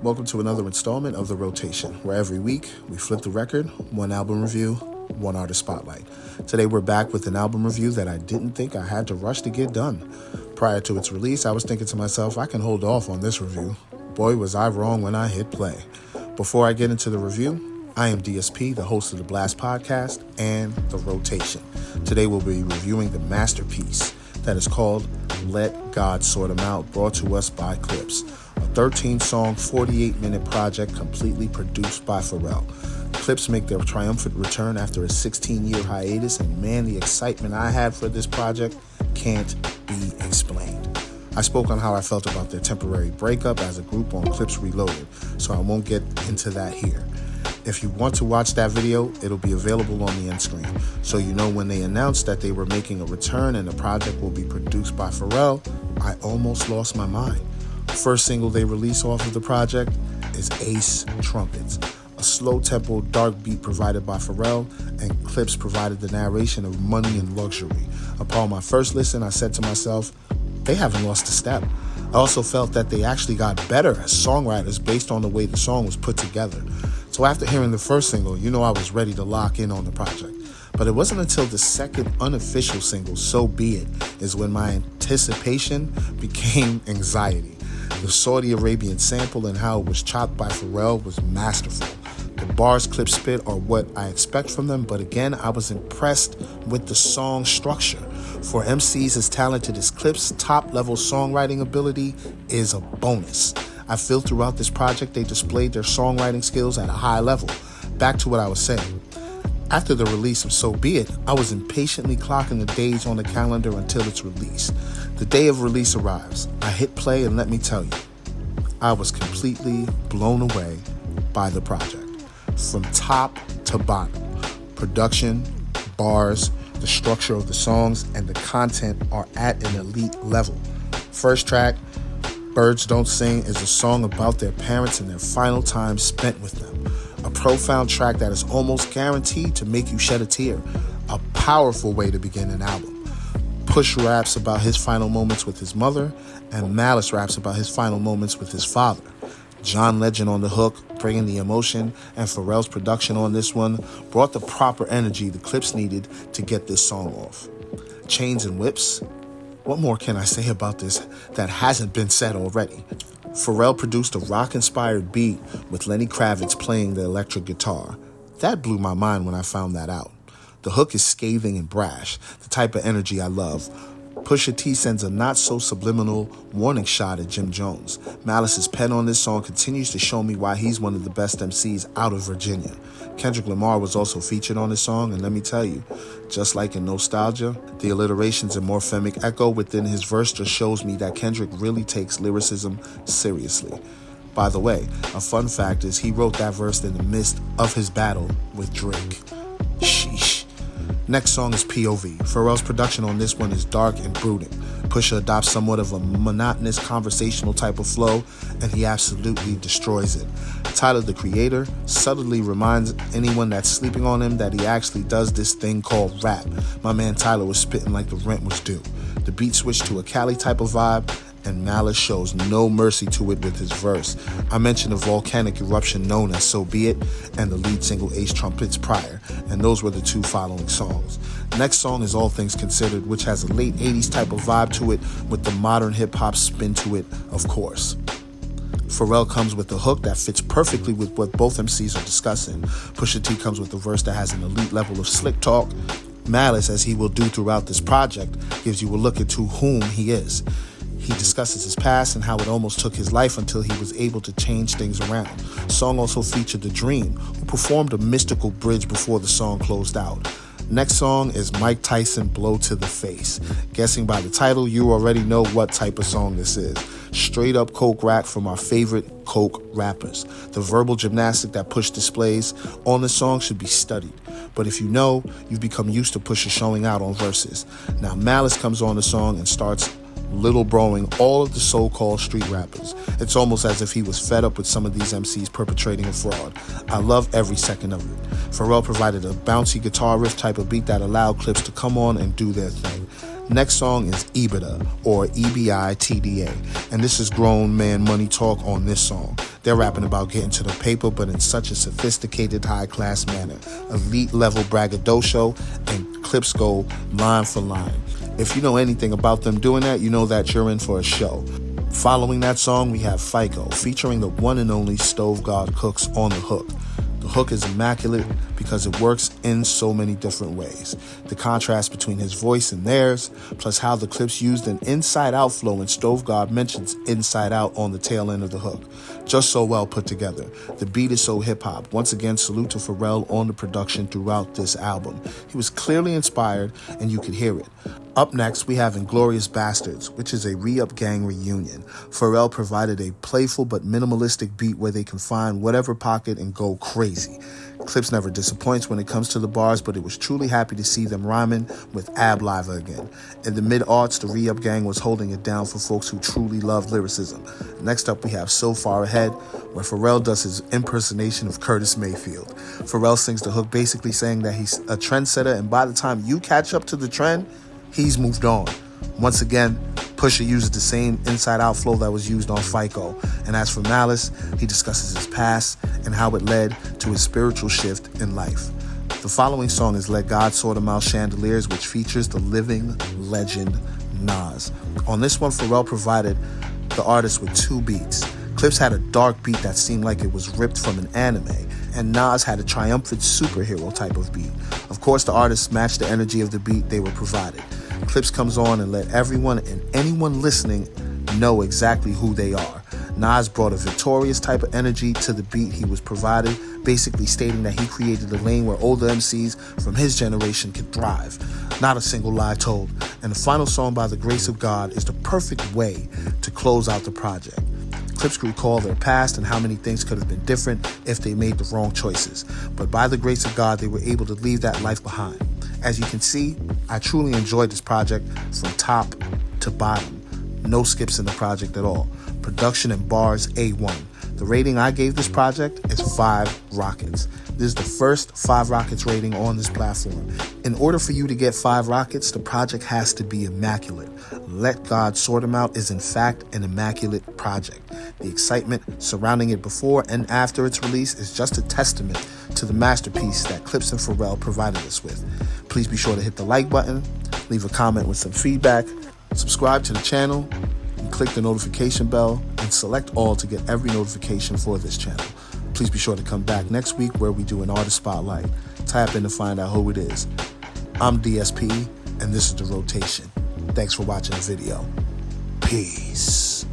Welcome to another installment of The Rotation, where every week we flip the record, one album review, one artist spotlight. Today we're back with an album review that I didn't think I had to rush to get done. Prior to its release, I was thinking to myself, I can hold off on this review. Boy, was I wrong when I hit play. Before I get into the review, I am DSP, the host of the Blast Podcast and The Rotation. Today we'll be reviewing the masterpiece that is called Let God Sort 'Em Out, brought to us by Clips, a 13-song, 48-minute project completely produced by Pharrell. Clips make their triumphant return after a 16-year hiatus, and man, the excitement I had for this project can't be explained. I spoke on how I felt about their temporary breakup as a group on Clips Reloaded, so I won't get into that here. If you want to watch that video, it'll be available on the end screen, so you know when they announced that they were making a return and the project will be produced by Pharrell, I almost lost my mind. First single they release off of the project is Ace Trumpets, a slow-tempo, dark beat provided by Pharrell, and Clips provided the narration of Money and Luxury. Upon my first listen, I said to myself, they haven't lost a step. I also felt that they actually got better as songwriters based on the way the song was put together. So after hearing the first single, you know I was ready to lock in on the project. But it wasn't until the second unofficial single, So Be It, is when my anticipation became anxiety. The Saudi Arabian sample and how it was chopped by Pharrell was masterful. The bars Clips spit are what I expect from them, but again, I was impressed with the song structure. For MCs as talented as Clips, top-level songwriting ability is a bonus. I feel throughout this project they displayed their songwriting skills at a high level. Back to what I was saying. After the release of So Be It, I was impatiently clocking the days on the calendar until its release. The day of release arrives. I hit play, and let me tell you, I was completely blown away by the project. From top to bottom, production, bars, the structure of the songs, and the content are at an elite level. First track, Birds Don't Sing, is a song about their parents and their final time spent with them. A profound track that is almost guaranteed to make you shed a tear. A powerful way to begin an album. Push raps about his final moments with his mother, and Malice raps about his final moments with his father. John Legend on the hook, bringing the emotion, and Pharrell's production on this one brought the proper energy the Clips needed to get this song off. Chains and Whips? What more can I say about this that hasn't been said already? Pharrell produced a rock-inspired beat with Lenny Kravitz playing the electric guitar. That blew my mind when I found that out. The hook is scathing and brash, the type of energy I love. Pusha T sends a not-so-subliminal warning shot at Jim Jones. Malice's pen on this song continues to show me why he's one of the best MCs out of Virginia. Kendrick Lamar was also featured on this song, and let me tell you, just like in Nostalgia, the alliterations and morphemic echo within his verse just shows me that Kendrick really takes lyricism seriously. By the way, a fun fact is he wrote that verse in the midst of his battle with Drake. Sheesh. Next song is POV. Pharrell's production on this one is dark and brooding. Pusha adopts somewhat of a monotonous conversational type of flow, and he absolutely destroys it. Tyler, the Creator, subtly reminds anyone that's sleeping on him that he actually does this thing called rap. My man Tyler was spitting like the rent was due. The beat switched to a Cali type of vibe, and Malice shows no mercy to it with his verse. I mentioned the volcanic eruption known as So Be It and the lead single Ace Trumpets prior, and those were the two following songs. Next song is All Things Considered, which has a late 80s type of vibe to it with the modern hip-hop spin to it, of course. Pharrell comes with a hook that fits perfectly with what both MCs are discussing. Pusha T comes with a verse that has an elite level of slick talk. Malice, as he will do throughout this project, gives you a look into whom he is. He discusses his past and how it almost took his life until he was able to change things around. The song also featured The Dream, who performed a mystical bridge before the song closed out. Next song is Mike Tyson, Blow to the Face. Guessing by the title, you already know what type of song this is. Straight up coke rap from our favorite coke rappers. The verbal gymnastic that Push displays on the song should be studied. But if you know, you've become used to Pusha showing out on verses. Now Malice comes on the song and starts little broing all of the so-called street rappers. It's almost as if he was fed up with some of these MCs perpetrating a fraud. I love every second of it. Pharrell provided a bouncy guitar riff type of beat that allowed Clips to come on and do their thing. Next song is EBITDA, or EBITDA, and this is grown man money talk on this song. They're rapping about getting to the paper, but in such a sophisticated, high-class manner. Elite-level braggadocio, and clips go line for line. If you know anything about them doing that, you know that you're in for a show. Following that song, we have FICO, featuring the one and only Stove God Cooks on the hook. The hook is immaculate because it works in so many different ways. The contrast between his voice and theirs, plus how the Clips used an inside-out flow and Stove God mentions inside out on the tail end of the hook. Just so well put together. The beat is so hip-hop. Once again, salute to Pharrell on the production throughout this album. He was clearly inspired, and you could hear it. Up next, we have Inglourious Basterds, which is a Re-Up Gang reunion. Pharrell provided a playful but minimalistic beat where they can find whatever pocket and go crazy. Clips never disappoints when it comes to the bars, but it was truly happy to see them rhyming with Ab Liva again. In the mid-aughts, the Re-Up Gang was holding it down for folks who truly love lyricism. Next up, we have So Far Ahead, where Pharrell does his impersonation of Curtis Mayfield. Pharrell sings the hook basically saying that he's a trendsetter, and by the time you catch up to the trend, he's moved on. Once again, Pusha uses the same inside-out flow that was used on FICO. And as for Malice, he discusses his past and how it led to his spiritual shift in life. The following song is Let God Sort 'Em Out Chandeliers, which features the living legend Nas. On this one, Pharrell provided the artist with two beats. Clips had a dark beat that seemed like it was ripped from an anime, and Nas had a triumphant superhero type of beat. Of course, the artists matched the energy of the beat they were provided. Clips comes on and let everyone and anyone listening know exactly who they are. Nas brought a victorious type of energy to the beat he was provided, basically stating that he created a lane where older MCs from his generation could thrive. Not a single lie told. And the final song, By the Grace of God, is the perfect way to close out the project. Clips recall their past and how many things could have been different if they made the wrong choices. But by the grace of God, they were able to leave that life behind. As you can see, I truly enjoyed this project from top to bottom. No skips in the project at all. Production and bars A1. The rating I gave this project is 5 rockets. This is the first 5 rockets rating on this platform. In order for you to get 5 rockets, the project has to be immaculate. Let God Sort 'Em Out is in fact an immaculate project. The excitement surrounding it before and after its release is just a testament to the masterpiece that Clips and Pharrell provided us with. Please be sure to hit the like button, leave a comment with some feedback, subscribe to the channel, and click the notification bell and select all to get every notification for this channel. Please be sure to come back next week where we do an artist spotlight. Tap in to find out who it is. I'm DSP, and this is The Rotation. Thanks for watching the video. Peace.